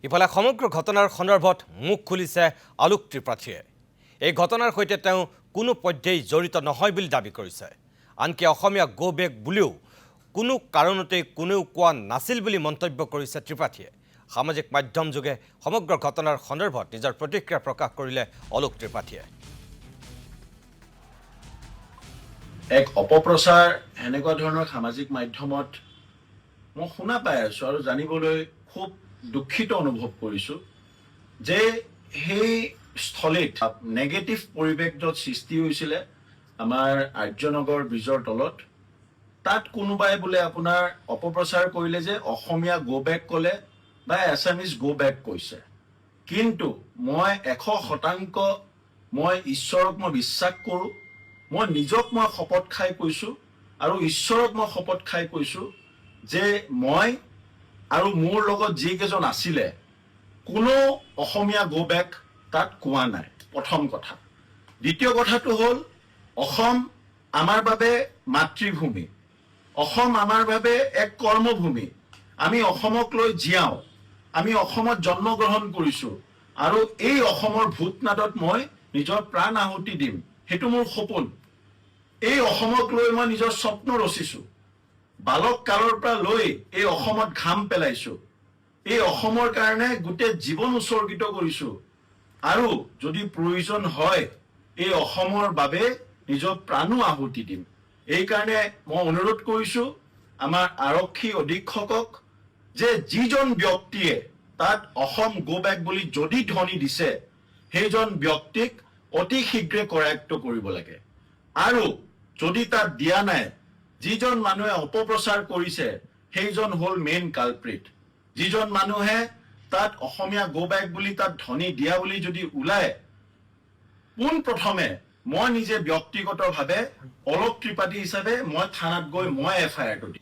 ইফালে সমগ্ৰ ঘটনাৰ সন্দৰ্ভত মুখ খুলিছে আলোক ত্ৰিপাঠীয়ে। এই ঘটনাৰ সৈতে তেওঁ কোনো পধ্যেই জড়িত নহয় বুলি দাবী কৰিছে। আনকি অসমীয়া গো বেক বুলিও কোনো কাৰণতে কোনেও কোৱা নাছিল বুলি মন্তব্য কৰিছে ত্ৰিপাঠীয়ে। সামাজিক মাধ্যম যোগে সমগ্ৰ ঘটনাৰ সন্দৰ্ভত নিজৰ প্ৰতিক্ৰিয়া প্ৰকাশ কৰিলে আলোক ত্ৰিপাঠীয়ে। এক অপপ্ৰচাৰ এনেকুৱা ধৰণৰ সামাজিক মাধ্যমত মই শুনা পাই আছো আৰু জানিবলৈ খুব দুখিত অনুভৱ কৰিছো যে সেই স্থলীত নেগেটিভ পৰিৱেশ য'ত সৃষ্টি হৈছিলে আমাৰ আৰ্যনগৰ ব্ৰিজৰ তলত, তাত কোনোবাই বোলে আপোনাৰ অপপ্ৰচাৰ কৰিলে যে অসমীয়া গো বেক ক'লে বা এছামিজ গো বেক কৈছে। কিন্তু মই 100% মই ঈশ্বৰক মই বিশ্বাস কৰোঁ, মই নিজক মই শপত খাই কৈছোঁ আৰু ঈশ্বৰক মই শপত খাই কৈছোঁ যে মই আৰু মোৰ লগত যিকেইজন আছিলে কোনো অসমীয়া গো বেক তাত কোৱা নাই। প্ৰথম কথা। দ্বিতীয় কথাটো হ'ল অসম আমাৰ বাবে মাতৃভূমি, অসম আমাৰ বাবে এক কৰ্মভূমি। আমি অসমক লৈ জীয়াওঁ, আমি অসমত জন্মগ্ৰহণ কৰিছোঁ আৰু এই অসমৰ ভূতনাদত মই নিজৰ প্ৰাণ আহুতি দিম, সেইটো মোৰ সপোন। এই অসমক লৈ মই নিজৰ স্বপ্ন ৰচিছোঁ, বালক কালৰ পৰা লৈ এই অসমত ঘাম পেলাইছোঁ, এই অসমৰ কাৰণে গোটেই জীৱন উৎসৰ্গিত কৰিছোঁ আৰু যদি প্ৰয়োজন হয় এই অসমৰ বাবে নিজৰ প্ৰাণো আহুতি দিম। এইকাৰণে মই অনুৰোধ কৰিছোঁ আমাৰ আৰক্ষী অধীক্ষকক যে যিজন ব্যক্তিয়ে তাত অসম গো বেক বুলি যদি ধ্বনি দিছে সেইজন ব্যক্তিক অতি শীঘ্ৰে কৰায়ত্ব কৰিব লাগে। আৰু যদি তাত দিয়া নাই, যিজন মানুহে অপপ্ৰচাৰ কৰিছে সেইজন হ'ল মেইন কালপ্ৰিট। যিজন মানুহে তাত অসমীয়া গো বেক বুলি তাত ধ্বনি দিয়া বুলি যদি ওলায়, পোনপ্ৰথমে মই নিজে ব্যক্তিগতভাৱে অলক ত্ৰিপাঠী হিচাপে মই থানাত গৈ মই FIR টো দিম।